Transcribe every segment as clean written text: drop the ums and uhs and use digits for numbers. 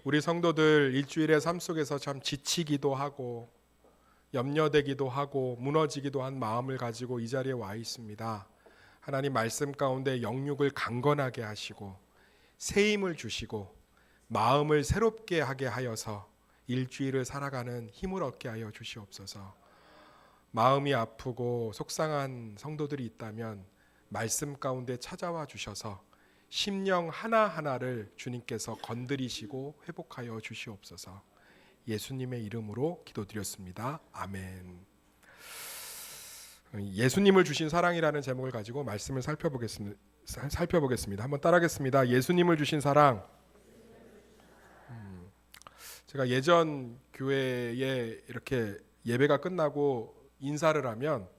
우리 성도들 일주일의 삶 속에서 참 지치기도 하고 염려되기도 하고 무너지기도 한 마음을 가지고 이 자리에 와 있습니다. 하나님 말씀 가운데 영육을 강건하게 하시고 새 힘을 주시고 마음을 새롭게 하게 하여서 일주일을 살아가는 힘을 얻게 하여 주시옵소서. 마음이 아프고 속상한 성도들이 있다면 말씀 가운데 찾아와 주셔서 심령 하나하나를 주님께서 건드리시고 회복하여 주시옵소서. 예수님의 이름으로 기도드렸습니다. 아멘. 예수님을 주신 사랑이라는 제목을 가지고 말씀을 살펴보겠습니다. 한번 따라하겠습니다. 예수님을 주신 사랑. 제가 예전 교회에 이렇게 예배가 끝나고 인사를 하면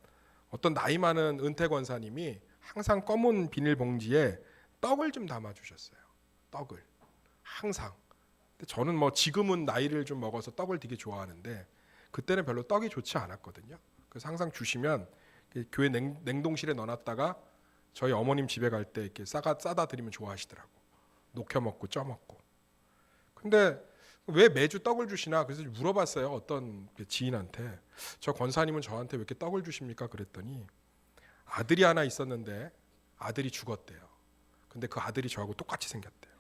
어떤 나이 많은 은퇴 권사님이 항상 검은 비닐봉지에 떡을 좀 담아주셨어요. 떡을 항상. 근데 저는 지금은 나이를 좀 먹어서 떡을 되게 좋아하는데 그때는 별로 떡이 좋지 않았거든요. 그래서 항상 주시면 교회 냉동실에 넣어놨다가 저희 어머님 집에 갈 때 이렇게 싸다 드리면 좋아하시더라고. 녹여 먹고 쪄 먹고. 근데 왜 매주 떡을 주시나? 그래서 물어봤어요. 어떤 지인한테. 저 권사님은 저한테 왜 이렇게 떡을 주십니까? 그랬더니 아들이 하나 있었는데 아들이 죽었대요. 근데 그 아들이 저하고 똑같이 생겼대요.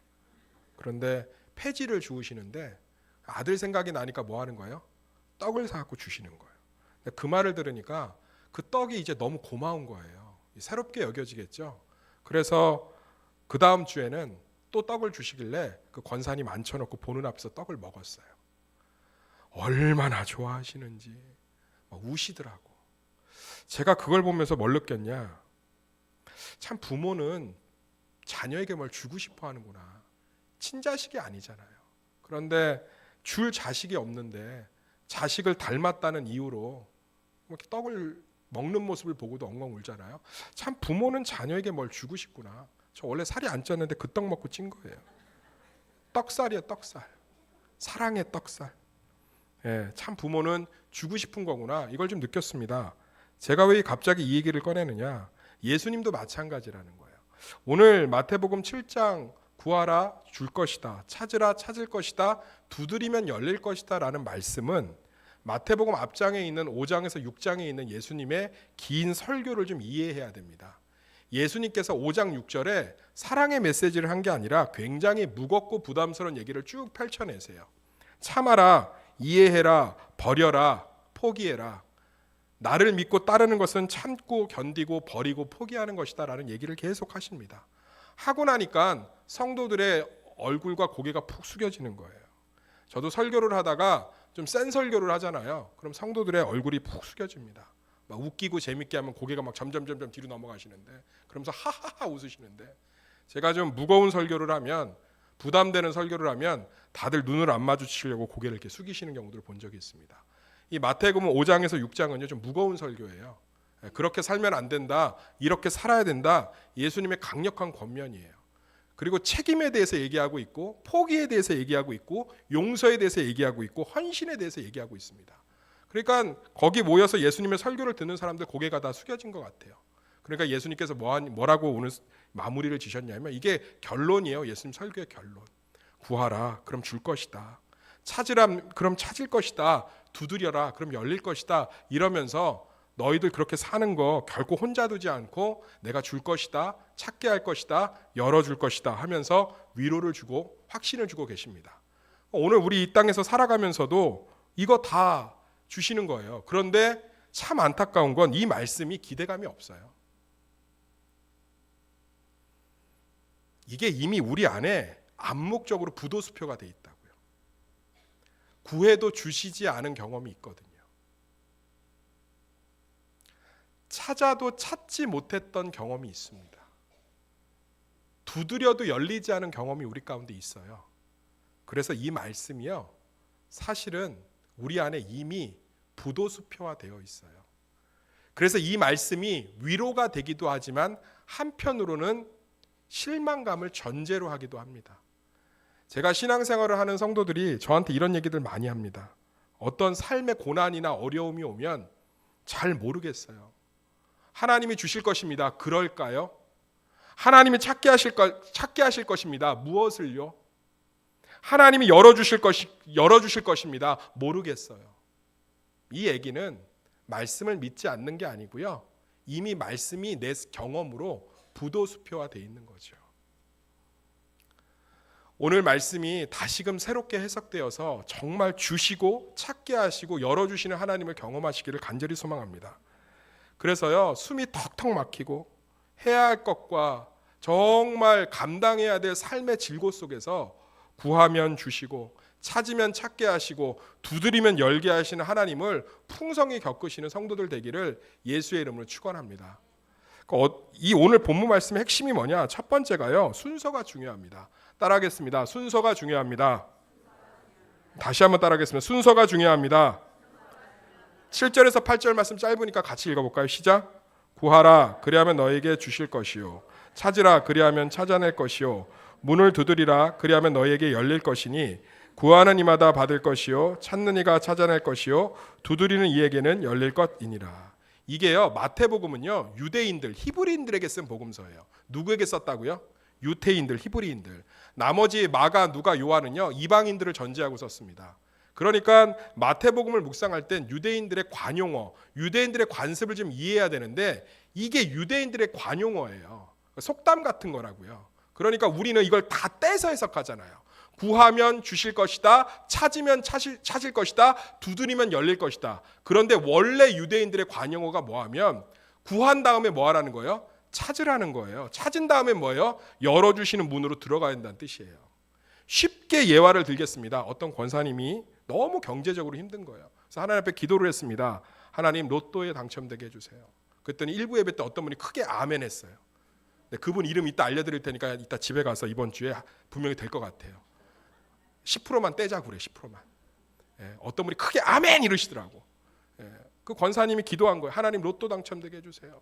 그런데 폐지를 주우시는데 아들 생각이 나니까 뭐 하는 거예요? 떡을 사갖고 주시는 거예요. 그 말을 들으니까 그 떡이 이제 너무 고마운 거예요. 새롭게 여겨지겠죠. 그래서 그 다음 주에는 또 떡을 주시길래 그 권사님 앉혀놓고 보는 앞에서 떡을 먹었어요. 얼마나 좋아하시는지 우시더라고. 제가 그걸 보면서 뭘 느꼈냐? 참 부모는 자녀에게 뭘 주고 싶어 하는구나. 친자식이 아니잖아요. 그런데 줄 자식이 없는데 자식을 닮았다는 이유로 이렇게 떡을 먹는 모습을 보고도 엉엉 울잖아요. 참 부모는 자녀에게 뭘 주고 싶구나. 저 원래 살이 안 쪘는데 그 떡 먹고 찐 거예요. 떡살이에요, 떡살. 사랑의 떡살. 예, 참 부모는 주고 싶은 거구나. 이걸 좀 느꼈습니다. 제가 왜 갑자기 이 얘기를 꺼내느냐? 예수님도 마찬가지라는 거예요. 오늘 마태복음 7장 구하라 줄 것이다. 찾으라 찾을 것이다. 두드리면 열릴 것이다 라는 말씀은 마태복음 앞장에 있는 5장에서 6장에 있는 예수님의 긴 설교를 좀 이해해야 됩니다. 예수님께서 5장 6절에 사랑의 메시지를 한 게 아니라 굉장히 무겁고 부담스러운 얘기를 쭉 펼쳐내세요. 참아라, 이해해라, 버려라, 포기해라. 나를 믿고 따르는 것은 참고 견디고 버리고 포기하는 것이다 라는 얘기를 계속 하십니다. 하고 나니까 성도들의 얼굴과 고개가 푹 숙여지는 거예요. 저도 설교를 하다가 좀 센 설교를 하잖아요. 그럼 성도들의 얼굴이 푹 숙여집니다. 막 웃기고 재밌게 하면 고개가 막 점점 뒤로 넘어가시는데 그러면서 하하하 웃으시는데 제가 좀 무거운 설교를 하면 부담되는 설교를 하면 다들 눈을 안 마주치려고 고개를 이렇게 숙이시는 경우들을 본 적이 있습니다. 이 마태복음 5장에서 6장은요 좀 무거운 설교예요. 그렇게 살면 안 된다. 이렇게 살아야 된다. 예수님의 강력한 권면이에요. 그리고 책임에 대해서 얘기하고 있고 포기에 대해서 얘기하고 있고 용서에 대해서 얘기하고 있고 헌신에 대해서 얘기하고 있습니다. 그러니까 거기 모여서 예수님의 설교를 듣는 사람들 고개가 다 숙여진 것 같아요. 그러니까 예수님께서 뭐라고 오늘 마무리를 지셨냐면 이게 결론이에요. 예수님 설교의 결론. 구하라. 그럼 줄 것이다. 찾으라. 그럼 찾을 것이다. 두드려라. 그럼 열릴 것이다. 이러면서 너희들 그렇게 사는 거 결코 혼자 두지 않고 내가 줄 것이다. 찾게 할 것이다. 열어줄 것이다 하면서 위로를 주고 확신을 주고 계십니다. 오늘 우리 이 땅에서 살아가면서도 이거 다 주시는 거예요. 그런데 참 안타까운 건 이 말씀이 기대감이 없어요. 이게 이미 우리 안에 암묵적으로 부도수표가 돼 있다고요. 구해도 주시지 않은 경험이 있거든요. 찾아도 찾지 못했던 경험이 있습니다. 두드려도 열리지 않은 경험이 우리 가운데 있어요. 그래서 이 말씀이요, 사실은 우리 안에 이미 부도수표화 되어 있어요. 그래서 이 말씀이 위로가 되기도 하지만 한편으로는 실망감을 전제로 하기도 합니다. 제가 신앙생활을 하는 성도들이 저한테 이런 얘기들 많이 합니다. 어떤 삶의 고난이나 어려움이 오면 잘 모르겠어요. 하나님이 주실 것입니다. 그럴까요? 하나님이 찾게 하실 것입니다. 무엇을요? 하나님이 열어주실 것입니다. 모르겠어요. 이 얘기는 말씀을 믿지 않는 게 아니고요. 이미 말씀이 내 경험으로 부도수표화되어 있는 거죠. 오늘 말씀이 다시금 새롭게 해석되어서 정말 주시고 찾게 하시고 열어주시는 하나님을 경험하시기를 간절히 소망합니다. 그래서요, 숨이 턱턱 막히고 해야 할 것과 정말 감당해야 될 삶의 질고 속에서 구하면 주시고 찾으면 찾게 하시고 두드리면 열게 하시는 하나님을 풍성히 겪으시는 성도들 되기를 예수의 이름으로 축원합니다. 이 오늘 본문 말씀의 핵심이 뭐냐? 첫 번째가요, 순서가 중요합니다. 따라하겠습니다. 순서가 중요합니다. 다시 한번 따라하겠습니다. 순서가 중요합니다. 7절에서 8절 말씀 짧으니까 같이 읽어볼까요? 시작. 구하라 그리하면 너에게 주실 것이요 찾으라 그리하면 찾아낼 것이요 문을 두드리라 그리하면 너에게 열릴 것이니 구하는 이마다 받을 것이요 찾는 이가 찾아낼 것이요 두드리는 이에게는 열릴 것이니라. 이게요, 마태복음은요, 유대인들 히브리인들에게 쓴 복음서예요. 누구에게 썼다고요? 유태인들, 히브리인들. 나머지 마가, 누가, 요한은요, 이방인들을 전제하고 썼습니다. 그러니까 마태복음을 묵상할 땐 유대인들의 관용어, 유대인들의 관습을 좀 이해해야 되는데 이게 유대인들의 관용어예요. 속담 같은 거라고요. 그러니까 우리는 이걸 다 떼서 해석하잖아요. 구하면 주실 것이다. 찾으면 찾을 것이다. 두드리면 열릴 것이다. 그런데 원래 유대인들의 관용어가 뭐하면 구한 다음에 뭐 하라는 거예요? 찾으라는 거예요. 찾은 다음에 뭐예요? 열어주시는 문으로 들어가야 된다는 뜻이에요. 쉽게 예화를 들겠습니다. 어떤 권사님이 너무 경제적으로 힘든 거예요. 그래서 하나님 앞에 기도를 했습니다. 하나님 로또에 당첨되게 해주세요. 그랬더니 일부 예배 때 어떤 분이 크게 아멘 했어요. 그분 이름 이따 알려드릴 테니까 이따 집에 가서 이번 주에 분명히 될 것 같아요. 10%만 떼자고 그래. 10%만. 어떤 분이 크게 아멘 이러시더라고. 그 권사님이 기도한 거예요. 하나님 로또 당첨되게 해주세요.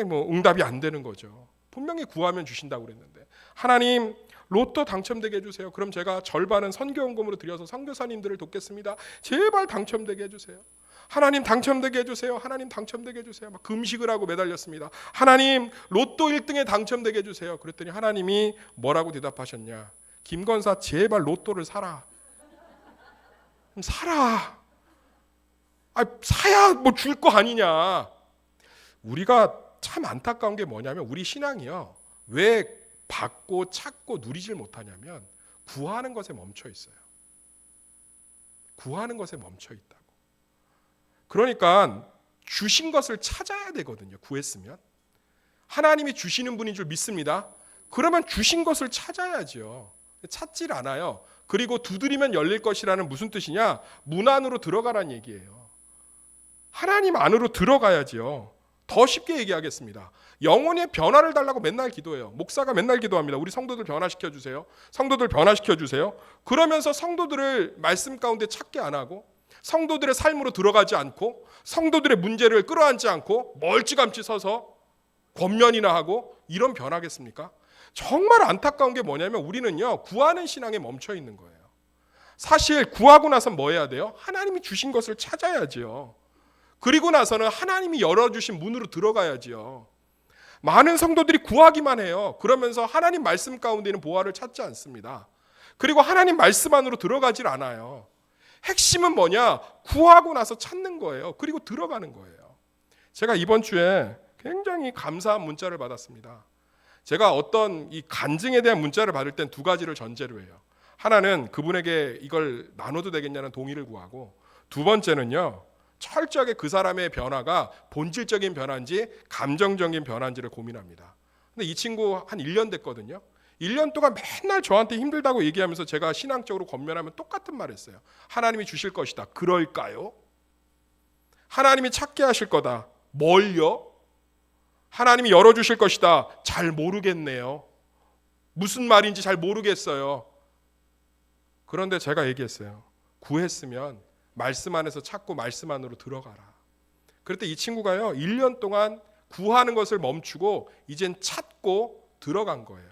뭐 응답이 안 되는 거죠. 분명히 구하면 주신다고 그랬는데 하나님 로또 당첨되게 해주세요. 그럼 제가 절반은 선교원금으로 드려서 선교사님들을 돕겠습니다. 제발 당첨되게 해주세요. 하나님 당첨되게 해주세요. 하나님 당첨되게 해주세요. 막 금식을 하고 매달렸습니다. 하나님 로또 1등에 당첨되게 해주세요. 그랬더니 하나님이 뭐라고 대답하셨냐? 김건사 제발 로또를 사라. 사라. 사야 뭐 줄 거 아니냐. 우리가 참 안타까운 게 뭐냐면 우리 신앙이요, 왜 받고 찾고 누리질 못하냐면 구하는 것에 멈춰 있어요. 구하는 것에 멈춰 있다고. 그러니까 주신 것을 찾아야 되거든요. 구했으면 하나님이 주시는 분인 줄 믿습니다. 그러면 주신 것을 찾아야죠. 찾질 않아요. 그리고 두드리면 열릴 것이라는 무슨 뜻이냐? 문 안으로 들어가라는 얘기예요. 하나님 안으로 들어가야지요. 더 쉽게 얘기하겠습니다. 영혼의 변화를 달라고 맨날 기도해요. 목사가 맨날 기도합니다. 우리 성도들 변화시켜 주세요. 성도들 변화시켜 주세요. 그러면서 성도들을 말씀 가운데 찾게 안 하고 성도들의 삶으로 들어가지 않고 성도들의 문제를 끌어안지 않고 멀찌감치 서서 권면이나 하고 이런 변화겠습니까? 정말 안타까운 게 뭐냐면 우리는요, 구하는 신앙에 멈춰 있는 거예요. 사실 구하고 나서 뭐 해야 돼요? 하나님이 주신 것을 찾아야지요. 그리고 나서는 하나님이 열어주신 문으로 들어가야지요. 많은 성도들이 구하기만 해요. 그러면서 하나님 말씀 가운데 있는 보화를 찾지 않습니다. 그리고 하나님 말씀 안으로 들어가질 않아요. 핵심은 뭐냐? 구하고 나서 찾는 거예요. 그리고 들어가는 거예요. 제가 이번 주에 굉장히 감사한 문자를 받았습니다. 제가 어떤 이 간증에 대한 문자를 받을 땐 두 가지를 전제로 해요. 하나는 그분에게 이걸 나눠도 되겠냐는 동의를 구하고, 두 번째는요, 철저하게 그 사람의 변화가 본질적인 변화인지 감정적인 변화인지를 고민합니다. 근데 이 친구 한 1년 됐거든요. 1년 동안 맨날 저한테 힘들다고 얘기하면서 제가 신앙적으로 권면하면 똑같은 말 했어요. 하나님이 주실 것이다. 그럴까요? 하나님이 찾게 하실 거다. 뭘요? 하나님이 열어주실 것이다. 잘 모르겠네요. 무슨 말인지 잘 모르겠어요. 그런데 제가 얘기했어요. 구했으면 말씀 안에서 찾고 말씀 안으로 들어가라. 그랬더니 이 친구가요, 1년 동안 구하는 것을 멈추고 이젠 찾고 들어간 거예요.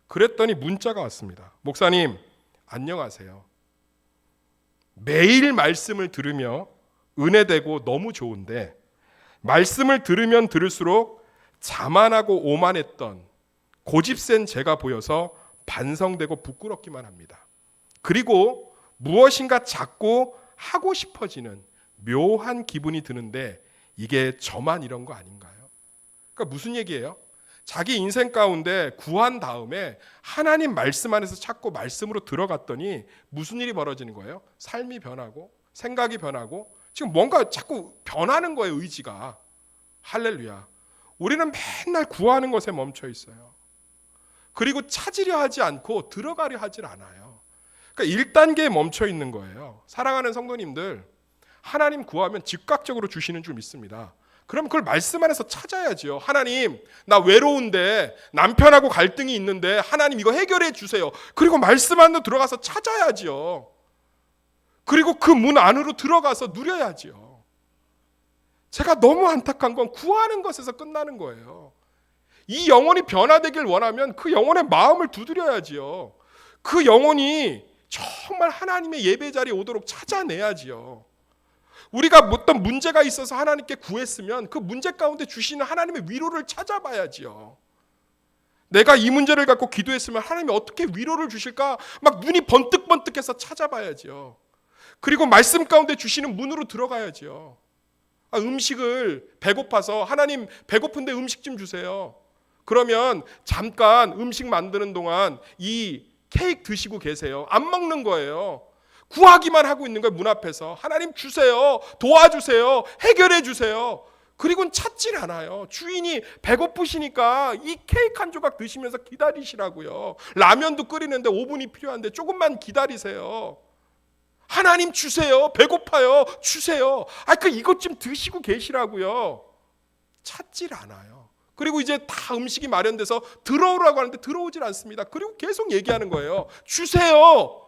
그랬더니 문자가 왔습니다. 목사님, 안녕하세요. 매일 말씀을 들으며 은혜되고 너무 좋은데 말씀을 들으면 들을수록 자만하고 오만했던 고집센 제가 보여서 반성되고 부끄럽기만 합니다. 그리고 무엇인가 자꾸 하고 싶어지는 묘한 기분이 드는데 이게 저만 이런 거 아닌가요? 그러니까 무슨 얘기예요? 자기 인생 가운데 구한 다음에 하나님 말씀 안에서 찾고 말씀으로 들어갔더니 무슨 일이 벌어지는 거예요? 삶이 변하고 생각이 변하고 지금 뭔가 자꾸 변하는 거예요, 의지가. 할렐루야. 우리는 맨날 구하는 것에 멈춰 있어요. 그리고 찾으려 하지 않고 들어가려 하질 않아요. 그러니까 1단계에 멈춰 있는 거예요. 사랑하는 성도님들, 하나님 구하면 즉각적으로 주시는 줄 믿습니다. 그럼 그걸 말씀 안에서 찾아야죠. 하나님, 나 외로운데 남편하고 갈등이 있는데 하나님 이거 해결해 주세요. 그리고 말씀 안으로 들어가서 찾아야죠. 그리고 그 문 안으로 들어가서 누려야죠. 제가 너무 안타까운 건 구하는 것에서 끝나는 거예요. 이 영혼이 변화되길 원하면 그 영혼의 마음을 두드려야지요. 그 영혼이 정말 하나님의 예배 자리에 오도록 찾아내야지요. 우리가 어떤 문제가 있어서 하나님께 구했으면 그 문제 가운데 주시는 하나님의 위로를 찾아봐야지요. 내가 이 문제를 갖고 기도했으면 하나님이 어떻게 위로를 주실까 막 눈이 번뜩번뜩해서 찾아봐야지요. 그리고 말씀 가운데 주시는 문으로 들어가야지요. 음식을 배고파서 하나님 배고픈데 음식 좀 주세요. 그러면 잠깐 음식 만드는 동안 이 케이크 드시고 계세요. 안 먹는 거예요. 구하기만 하고 있는 거예요. 문 앞에서. 하나님 주세요. 도와주세요. 해결해 주세요. 그리고는 찾질 않아요. 주인이 배고프시니까 이 케이크 한 조각 드시면서 기다리시라고요. 라면도 끓이는데 5분이 필요한데 조금만 기다리세요. 하나님 주세요. 배고파요. 주세요. 이것 좀 드시고 계시라고요. 찾질 않아요. 그리고 이제 다 음식이 마련돼서 들어오라고 하는데 들어오질 않습니다. 그리고 계속 얘기하는 거예요. 주세요.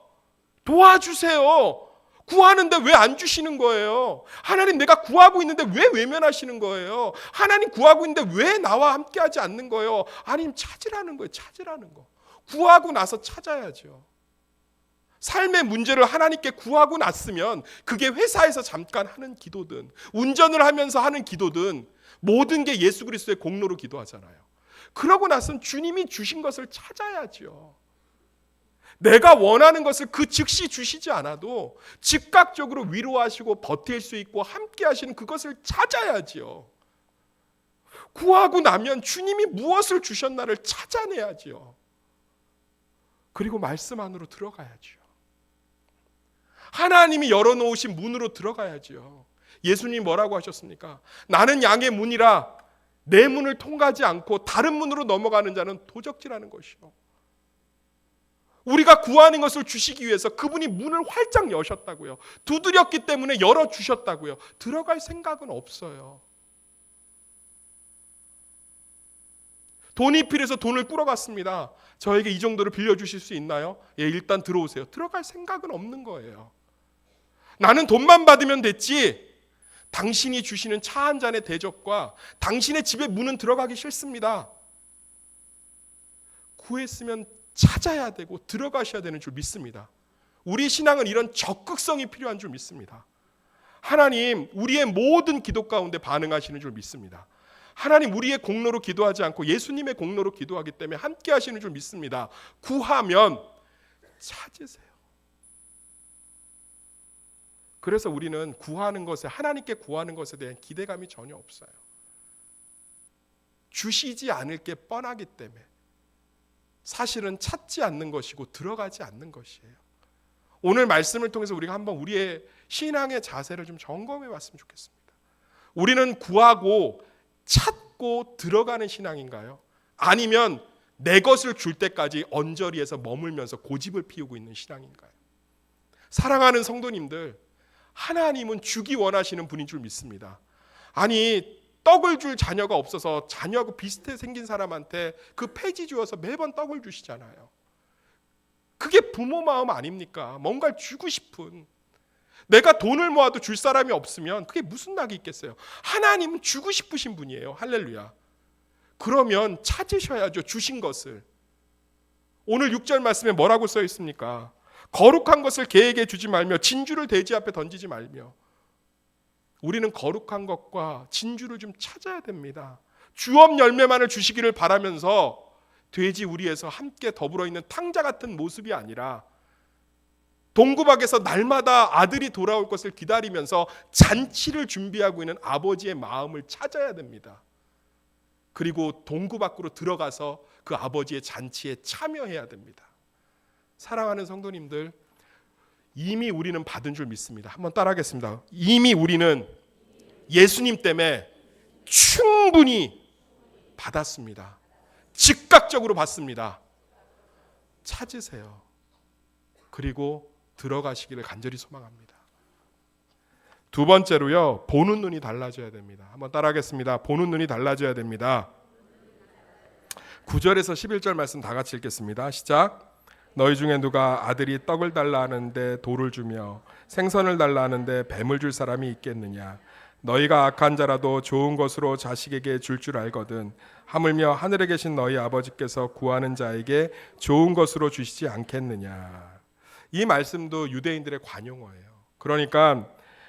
도와주세요. 구하는데 왜 안 주시는 거예요? 하나님 내가 구하고 있는데 왜 외면하시는 거예요? 하나님 구하고 있는데 왜 나와 함께 하지 않는 거예요? 아님 찾으라는 거예요. 찾으라는 거. 구하고 나서 찾아야죠. 삶의 문제를 하나님께 구하고 났으면 그게 회사에서 잠깐 하는 기도든 운전을 하면서 하는 기도든 모든 게 예수 그리스도의 공로로 기도하잖아요. 그러고 나서는 주님이 주신 것을 찾아야죠. 내가 원하는 것을 그 즉시 주시지 않아도 즉각적으로 위로하시고 버틸 수 있고 함께 하시는 그것을 찾아야지요. 구하고 나면 주님이 무엇을 주셨나를 찾아내야지요. 그리고 말씀 안으로 들어가야지요. 하나님이 열어놓으신 문으로 들어가야지요. 예수님이 뭐라고 하셨습니까? 나는 양의 문이라 내 문을 통과하지 않고 다른 문으로 넘어가는 자는 도적질하는 것이요. 우리가 구하는 것을 주시기 위해서 그분이 문을 활짝 여셨다고요. 두드렸기 때문에 열어주셨다고요. 들어갈 생각은 없어요. 돈이 필요해서 돈을 꾸러갔습니다. 저에게 이 정도를 빌려주실 수 있나요? 예, 일단 들어오세요. 들어갈 생각은 없는 거예요. 나는 돈만 받으면 됐지 당신이 주시는 차 한 잔의 대접과 당신의 집에 문은 들어가기 싫습니다. 구했으면 찾아야 되고 들어가셔야 되는 줄 믿습니다. 우리 신앙은 이런 적극성이 필요한 줄 믿습니다. 하나님 우리의 모든 기도 가운데 반응하시는 줄 믿습니다. 하나님 우리의 공로로 기도하지 않고 예수님의 공로로 기도하기 때문에 함께 하시는 줄 믿습니다. 구하면 찾으세요. 그래서 우리는 구하는 것에 하나님께 구하는 것에 대한 기대감이 전혀 없어요. 주시지 않을 게 뻔하기 때문에 사실은 찾지 않는 것이고 들어가지 않는 것이에요. 오늘 말씀을 통해서 우리가 한번 우리의 신앙의 자세를 좀 점검해 봤으면 좋겠습니다. 우리는 구하고 찾고 들어가는 신앙인가요? 아니면 내 것을 줄 때까지 언저리에서 머물면서 고집을 피우고 있는 신앙인가요? 사랑하는 성도님들, 하나님은 주기 원하시는 분인 줄 믿습니다. 아니 떡을 줄 자녀가 없어서 자녀하고 비슷해 생긴 사람한테 그 폐지 주어서 매번 떡을 주시잖아요. 그게 부모 마음 아닙니까? 뭔가를 주고 싶은. 내가 돈을 모아도 줄 사람이 없으면 그게 무슨 낙이 있겠어요? 하나님은 주고 싶으신 분이에요. 할렐루야. 그러면 찾으셔야죠. 주신 것을. 오늘 6절 말씀에 뭐라고 써 있습니까? 거룩한 것을 개에게 주지 말며 진주를 돼지 앞에 던지지 말며. 우리는 거룩한 것과 진주를 좀 찾아야 됩니다. 주업 열매만을 주시기를 바라면서 돼지 우리에서 함께 더불어 있는 탕자 같은 모습이 아니라 동구박에서 날마다 아들이 돌아올 것을 기다리면서 잔치를 준비하고 있는 아버지의 마음을 찾아야 됩니다. 그리고 동구박으로 들어가서 그 아버지의 잔치에 참여해야 됩니다. 사랑하는 성도님들, 이미 우리는 받은 줄 믿습니다. 한번 따라하겠습니다. 이미 우리는 예수님 때문에 충분히 받았습니다. 즉각적으로 받습니다. 찾으세요. 그리고 들어가시기를 간절히 소망합니다. 두 번째로요, 보는 눈이 달라져야 됩니다. 한번 따라하겠습니다. 보는 눈이 달라져야 됩니다. 9절에서 11절 말씀 다 같이 읽겠습니다. 시작. 너희 중에 누가 아들이 떡을 달라 하는데 돌을 주며 생선을 달라 하는데 뱀을 줄 사람이 있겠느냐? 너희가 악한 자라도 좋은 것으로 자식에게 줄 줄 알거든 하물며 하늘에 계신 너희 아버지께서 구하는 자에게 좋은 것으로 주시지 않겠느냐? 이 말씀도 유대인들의 관용어예요. 그러니까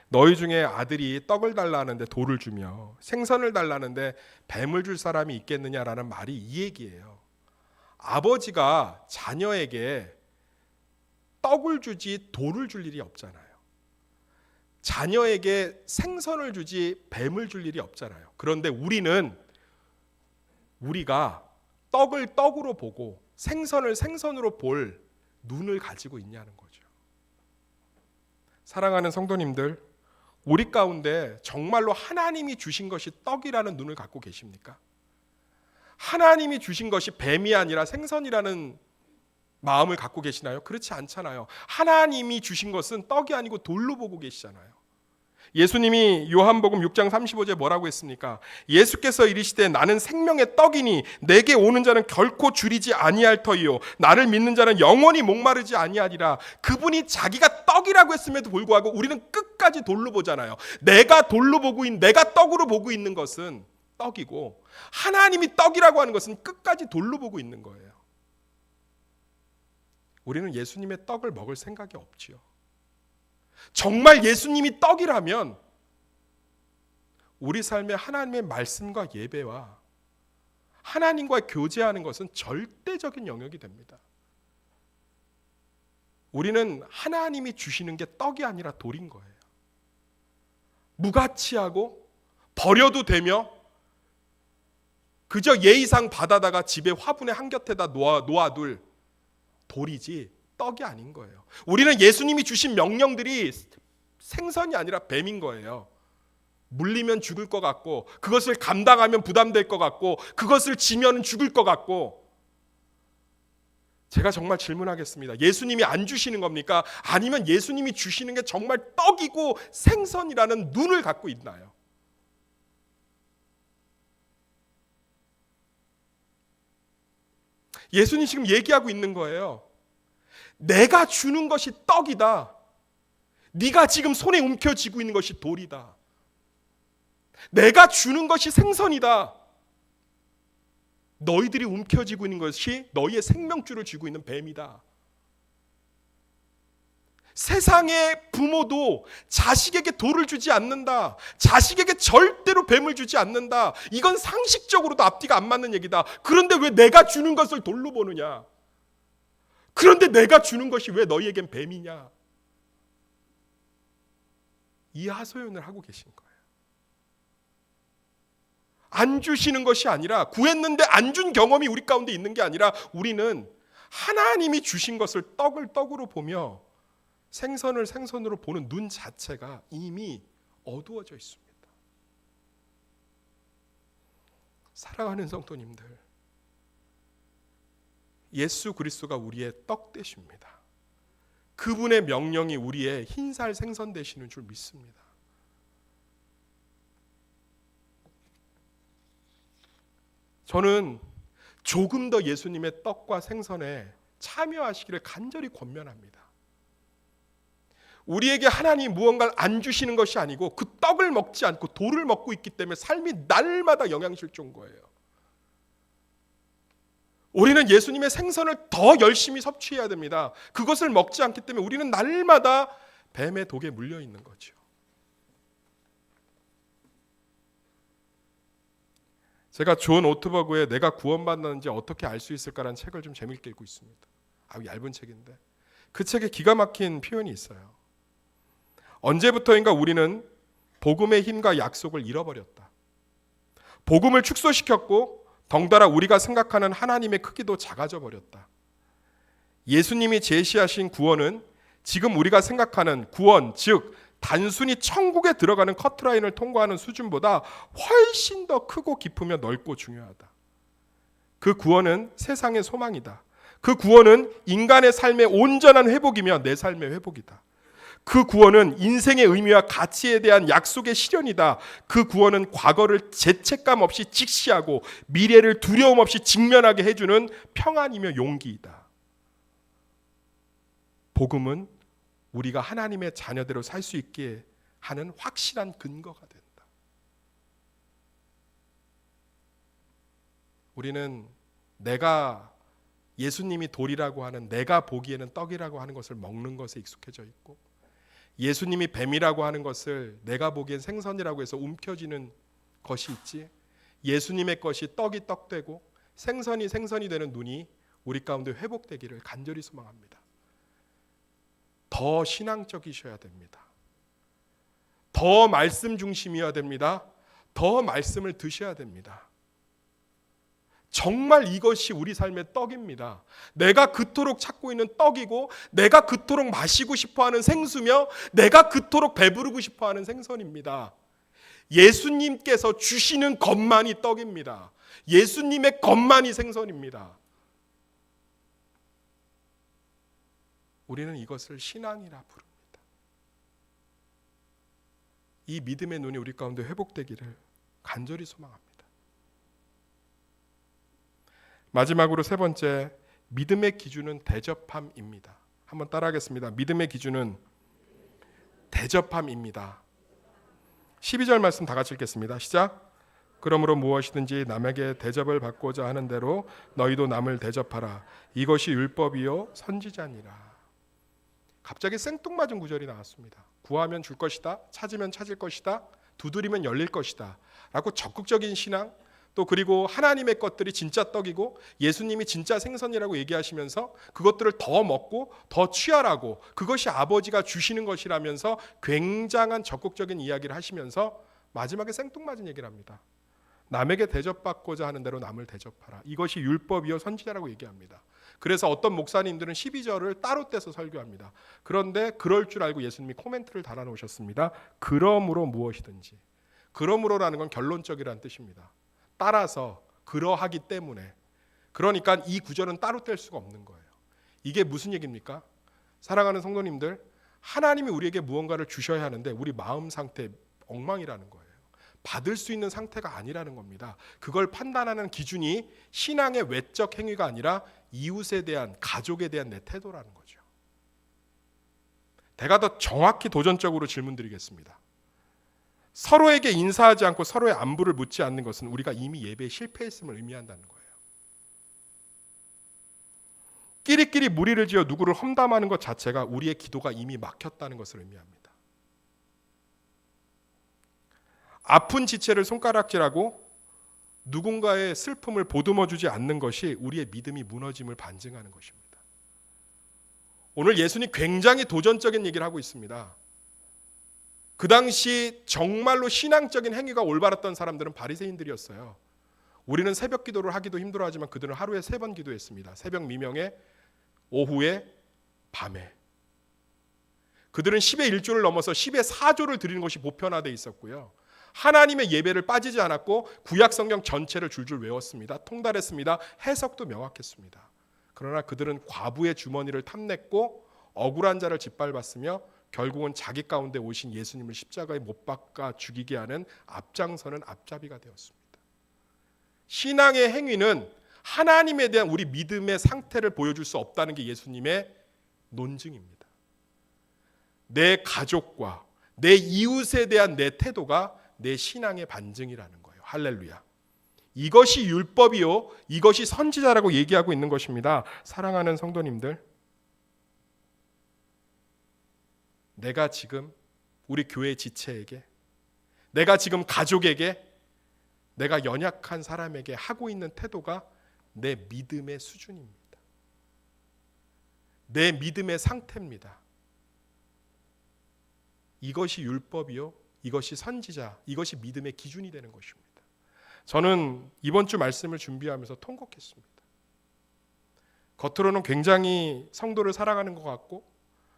너희 중에 아들이 떡을 달라 하는데 돌을 주며 생선을 달라 하는데 뱀을 줄 사람이 있겠느냐라는 말이 이 얘기예요. 아버지가 자녀에게 떡을 주지 돌을 줄 일이 없잖아요. 자녀에게 생선을 주지 뱀을 줄 일이 없잖아요. 그런데 우리가 떡을 떡으로 보고 생선을 생선으로 볼 눈을 가지고 있냐는 거죠. 사랑하는 성도님들, 우리 가운데 정말로 하나님이 주신 것이 떡이라는 눈을 갖고 계십니까? 하나님이 주신 것이 뱀이 아니라 생선이라는 마음을 갖고 계시나요? 그렇지 않잖아요. 하나님이 주신 것은 떡이 아니고 돌로 보고 계시잖아요. 예수님이 요한복음 6장 35절에 뭐라고 했습니까? 예수께서 이르시되 나는 생명의 떡이니 내게 오는 자는 결코 줄이지 아니할 터이요 나를 믿는 자는 영원히 목마르지 아니하리라. 그분이 자기가 떡이라고 했음에도 불구하고 우리는 끝까지 돌로 보잖아요. 내가 떡으로 보고 있는 것은 떡이고 하나님이 떡이라고 하는 것은 끝까지 돌로 보고 있는 거예요. 우리는 예수님의 떡을 먹을 생각이 없지요. 정말 예수님이 떡이라면 우리 삶에 하나님의 말씀과 예배와 하나님과 교제하는 것은 절대적인 영역이 됩니다. 우리는 하나님이 주시는 게 떡이 아니라 돌인 거예요. 무가치하고 버려도 되며 그저 예의상 받아다가 집에 화분에 한곁에다 놓아둘 돌이지 떡이 아닌 거예요. 우리는 예수님이 주신 명령들이 생선이 아니라 뱀인 거예요. 물리면 죽을 것 같고 그것을 감당하면 부담될 것 같고 그것을 지면 죽을 것 같고. 제가 정말 질문하겠습니다. 예수님이 안 주시는 겁니까? 아니면 예수님이 주시는 게 정말 떡이고 생선이라는 눈을 갖고 있나요? 예수님 지금 얘기하고 있는 거예요. 내가 주는 것이 떡이다. 네가 지금 손에 움켜쥐고 있는 것이 돌이다. 내가 주는 것이 생선이다. 너희들이 움켜쥐고 있는 것이 너희의 생명줄을 쥐고 있는 뱀이다. 세상의 부모도 자식에게 돌을 주지 않는다. 자식에게 절대로 뱀을 주지 않는다. 이건 상식적으로도 앞뒤가 안 맞는 얘기다. 그런데 왜 내가 주는 것을 돌로 보느냐? 그런데 내가 주는 것이 왜 너희에겐 뱀이냐? 이 하소연을 하고 계신 거예요. 안 주시는 것이 아니라 구했는데 안 준 경험이 우리 가운데 있는 게 아니라 우리는 하나님이 주신 것을 떡을 떡으로 보며 생선을 생선으로 보는 눈 자체가 이미 어두워져 있습니다. 사랑하는 성도님들, 예수 그리스도가 우리의 떡 되십니다. 그분의 명령이 우리의 흰살 생선 되시는 줄 믿습니다. 저는 조금 더 예수님의 떡과 생선에 참여하시기를 간절히 권면합니다. 우리에게 하나님이 무언가를 안 주시는 것이 아니고 그 떡을 먹지 않고 돌을 먹고 있기 때문에 삶이 날마다 영양실조인 거예요. 우리는 예수님의 생선을 더 열심히 섭취해야 됩니다. 그것을 먹지 않기 때문에 우리는 날마다 뱀의 독에 물려 있는 거죠. 제가 존 오트버그의 내가 구원받았는지 어떻게 알 수 있을까라는 책을 좀 재미있게 읽고 있습니다. 아주 얇은 책인데 그 책에 기가 막힌 표현이 있어요. 언제부터인가 우리는 복음의 힘과 약속을 잃어버렸다. 복음을 축소시켰고 덩달아 우리가 생각하는 하나님의 크기도 작아져 버렸다. 예수님이 제시하신 구원은 지금 우리가 생각하는 구원, 즉 단순히 천국에 들어가는 커트라인을 통과하는 수준보다 훨씬 더 크고 깊으며 넓고 중요하다. 그 구원은 세상의 소망이다. 그 구원은 인간의 삶의 온전한 회복이며 내 삶의 회복이다. 그 구원은 인생의 의미와 가치에 대한 약속의 실현이다. 그 구원은 과거를 죄책감 없이 직시하고 미래를 두려움 없이 직면하게 해주는 평안이며 용기이다. 복음은 우리가 하나님의 자녀대로 살 수 있게 하는 확실한 근거가 된다. 우리는 내가 예수님이 돌이라고 하는, 내가 보기에는 떡이라고 하는 것을 먹는 것에 익숙해져 있고, 예수님이 뱀이라고 하는 것을 내가 보기엔 생선이라고 해서 움켜쥐는 것이 있지, 예수님의 것이 떡이 떡되고 생선이 생선이 되는 눈이 우리 가운데 회복되기를 간절히 소망합니다. 더 신앙적이셔야 됩니다. 더 말씀 중심이어야 됩니다. 더 말씀을 드셔야 됩니다. 정말 이것이 우리 삶의 떡입니다. 내가 그토록 찾고 있는 떡이고, 내가 그토록 마시고 싶어하는 생수며, 내가 그토록 배부르고 싶어하는 생선입니다. 예수님께서 주시는 것만이 떡입니다. 예수님의 것만이 생선입니다. 우리는 이것을 신앙이라 부릅니다. 이 믿음의 눈이 우리 가운데 회복되기를 간절히 소망합니다. 마지막으로 세 번째, 믿음의 기준은 대접함입니다. 한번 따라하겠습니다. 믿음의 기준은 대접함입니다. 12절 말씀 다 같이 읽겠습니다. 시작. 그러므로 무엇이든지 남에게 대접을 받고자 하는 대로 너희도 남을 대접하라. 이것이 율법이요 선지자니라. 갑자기 생뚱맞은 구절이 나왔습니다. 구하면 줄 것이다. 찾으면 찾을 것이다. 두드리면 열릴 것이다. 라고 적극적인 신앙, 또 그리고 하나님의 것들이 진짜 떡이고 예수님이 진짜 생선이라고 얘기하시면서 그것들을 더 먹고 더 취하라고, 그것이 아버지가 주시는 것이라면서 굉장한 적극적인 이야기를 하시면서 마지막에 생뚱맞은 얘기를 합니다. 남에게 대접받고자 하는 대로 남을 대접하라. 이것이 율법이요 선지자라고 얘기합니다. 그래서 어떤 목사님들은 12절을 따로 떼서 설교합니다. 그런데 그럴 줄 알고 예수님이 코멘트를 달아놓으셨습니다. 그러므로 무엇이든지. 그러므로라는 건 결론적이라는 뜻입니다. 따라서, 그러하기 때문에. 그러니까 이 구절은 따로 뗄 수가 없는 거예요. 이게 무슨 얘기입니까? 사랑하는 성도님들, 하나님이 우리에게 무언가를 주셔야 하는데 우리 마음 상태 엉망이라는 거예요. 받을 수 있는 상태가 아니라는 겁니다. 그걸 판단하는 기준이 신앙의 외적 행위가 아니라 이웃에 대한, 가족에 대한 내 태도라는 거죠. 제가 더 정확히 도전적으로 질문드리겠습니다. 서로에게 인사하지 않고 서로의 안부를 묻지 않는 것은 우리가 이미 예배에 실패했음을 의미한다는 거예요. 끼리끼리 무리를 지어 누구를 험담하는 것 자체가 우리의 기도가 이미 막혔다는 것을 의미합니다. 아픈 지체를 손가락질하고 누군가의 슬픔을 보듬어주지 않는 것이 우리의 믿음이 무너짐을 반증하는 것입니다. 오늘 예수님이 굉장히 도전적인 얘기를 하고 있습니다. 그 당시 정말로 신앙적인 행위가 올바랐던 사람들은 바리새인들이었어요. 우리는 새벽 기도를 하기도 힘들어하지만 그들은 하루에 3번 기도했습니다. 새벽 미명에, 오후에, 밤에. 그들은 10의 1조를 넘어서 10의 4조를 드리는 것이 보편화되어 있었고요. 하나님의 예배를 빠지지 않았고 구약 성경 전체를 줄줄 외웠습니다. 통달했습니다. 해석도 명확했습니다. 그러나 그들은 과부의 주머니를 탐냈고 억울한 자를 짓밟았으며 결국은 자기 가운데 오신 예수님을 십자가에 못 박아 죽이게 하는 앞장서는 앞잡이가 되었습니다. 신앙의 행위는 하나님에 대한 우리 믿음의 상태를 보여줄 수 없다는 게 예수님의 논증입니다. 내 가족과 내 이웃에 대한 내 태도가 내 신앙의 반증이라는 거예요. 할렐루야. 이것이 율법이요, 이것이 선지자라고 얘기하고 있는 것입니다. 사랑하는 성도님들, 내가 지금 우리 교회 지체에게, 내가 지금 가족에게, 내가 연약한 사람에게 하고 있는 태도가 내 믿음의 수준입니다. 내 믿음의 상태입니다. 이것이 율법이요, 이것이 선지자, 이것이 믿음의 기준이 되는 것입니다. 저는 이번 주 말씀을 준비하면서 통곡했습니다. 겉으로는 굉장히 성도를 사랑하는 것 같고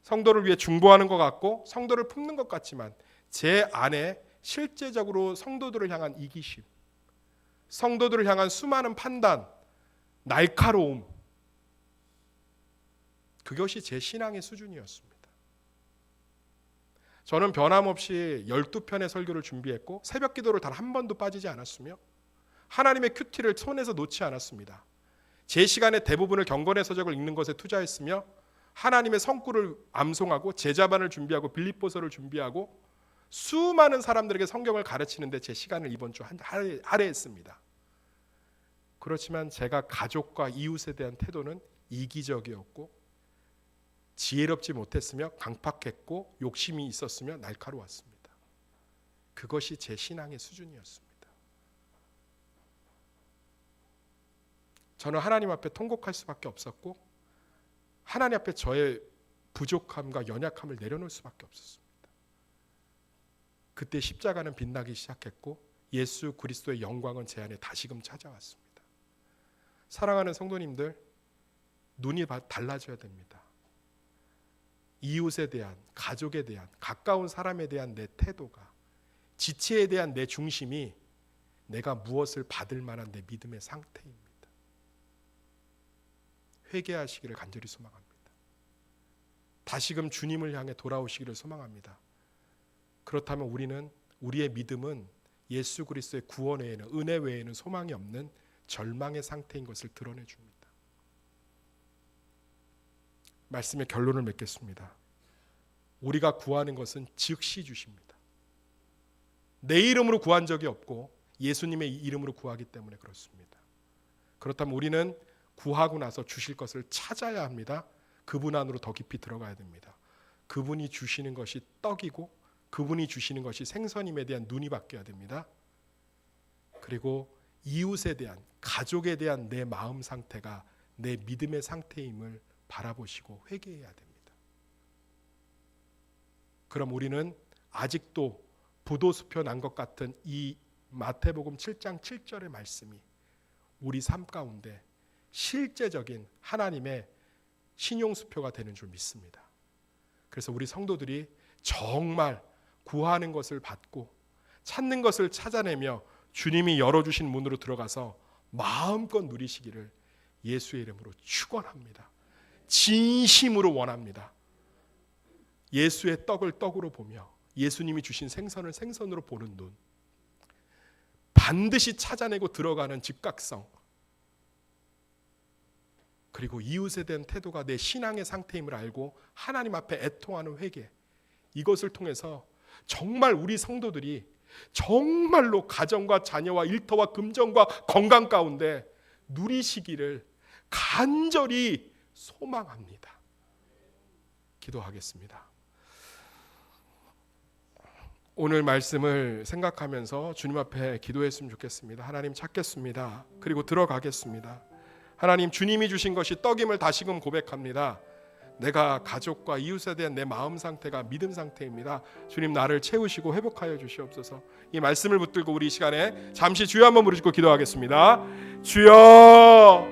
성도를 위해 중보하는 것 같고 성도를 품는 것 같지만 제 안에 실제적으로 성도들을 향한 이기심, 성도들을 향한 수많은 판단, 날카로움, 그것이 제 신앙의 수준이었습니다. 저는 변함없이 12편의 설교를 준비했고 새벽 기도를 단 한 번도 빠지지 않았으며 하나님의 큐티를 손에서 놓지 않았습니다. 제 시간의 대부분을 경건의 서적을 읽는 것에 투자했으며 하나님의 성구를 암송하고 제자반을 준비하고 빌립보서를 준비하고 수많은 사람들에게 성경을 가르치는데 제 시간을 이번 주 할애했습니다. 그렇지만 제가 가족과 이웃에 대한 태도는 이기적이었고 지혜롭지 못했으며 강팍했고 욕심이 있었으며 날카로웠습니다. 그것이 제 신앙의 수준이었습니다. 저는 하나님 앞에 통곡할 수밖에 없었고 하나님 앞에 저의 부족함과 연약함을 내려놓을 수밖에 없었습니다. 그때 십자가는 빛나기 시작했고 예수 그리스도의 영광은 제 안에 다시금 찾아왔습니다. 사랑하는 성도님들, 눈이 달라져야 됩니다. 이웃에 대한, 가족에 대한, 가까운 사람에 대한 내 태도가, 지체에 대한 내 중심이 내가 무엇을 받을 만한 내 믿음의 상태입니다. 회개하시기를 간절히 소망합니다. 다시금 주님을 향해 돌아오시기를 소망합니다. 그렇다면 우리의 믿음은 예수 그리스도의 구원 외에는, 은혜 외에는 소망이 없는 절망의 상태인 것을 드러내줍니다. 말씀의 결론을 맺겠습니다. 우리가 구하는 것은 즉시 주십니다. 내 이름으로 구한 적이 없고 예수님의 이름으로 구하기 때문에 그렇습니다. 그렇다면 우리는 구하고 나서 주실 것을 찾아야 합니다. 그분 안으로 더 깊이 들어가야 됩니다. 그분이 주시는 것이 떡이고 그분이 주시는 것이 생선임에 대한 눈이 바뀌어야 됩니다. 그리고 이웃에 대한, 가족에 대한 내 마음 상태가 내 믿음의 상태임을 바라보시고 회개해야 됩니다. 그럼 우리는 아직도 부도수표 난 것 같은 이 마태복음 7장 7절의 말씀이 우리 삶 가운데 실제적인 하나님의 신용수표가 되는 줄 믿습니다. 그래서 우리 성도들이 정말 구하는 것을 받고 찾는 것을 찾아내며 주님이 열어주신 문으로 들어가서 마음껏 누리시기를 예수의 이름으로 축원합니다. 진심으로 원합니다. 예수의 떡을 떡으로 보며 예수님이 주신 생선을 생선으로 보는 눈, 반드시 찾아내고 들어가는 즉각성, 그리고 이웃에 대한 태도가 내 신앙의 상태임을 알고 하나님 앞에 애통하는 회개, 이것을 통해서 정말 우리 성도들이 정말로 가정과 자녀와 일터와 금전과 건강 가운데 누리시기를 간절히 소망합니다. 기도하겠습니다. 오늘 말씀을 생각하면서 주님 앞에 기도했으면 좋겠습니다. 하나님 찾겠습니다. 그리고 들어가겠습니다. 하나님, 주님이 주신 것이 떡임을 다시금 고백합니다. 내가 가족과 이웃에 대한 내 마음 상태가 믿음 상태입니다. 주님, 나를 채우시고 회복하여 주시옵소서. 이 말씀을 붙들고 우리 이 시간에 잠시 주여 한번 부르짖고 기도하겠습니다. 주여,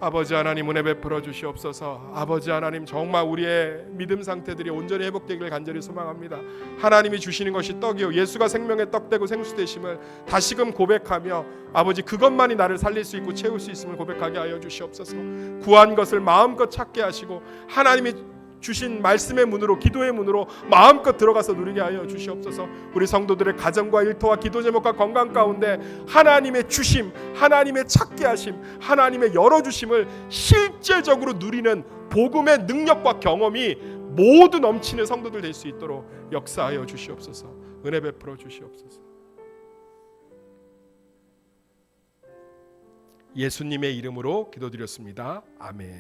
아버지 하나님 은혜 베풀어 주시옵소서. 아버지 하나님, 정말 우리의 믿음 상태들이 온전히 회복되기를 간절히 소망합니다. 하나님이 주시는 것이 떡이요 예수가 생명의 떡 되고 생수 되심을 다시금 고백하며 아버지, 그것만이 나를 살릴 수 있고 채울 수 있음을 고백하게 하여 주시옵소서. 구한 것을 마음껏 찾게 하시고 하나님이 주신 말씀의 문으로, 기도의 문으로 마음껏 들어가서 누리게 하여 주시옵소서. 우리 성도들의 가정과 일터와 기도 제목과 건강 가운데 하나님의 주심, 하나님의 찾게 하심, 하나님의 열어주심을 실제적으로 누리는 복음의 능력과 경험이 모두 넘치는 성도들 될 수 있도록 역사하여 주시옵소서. 은혜 베풀어 주시옵소서. 예수님의 이름으로 기도드렸습니다. 아멘.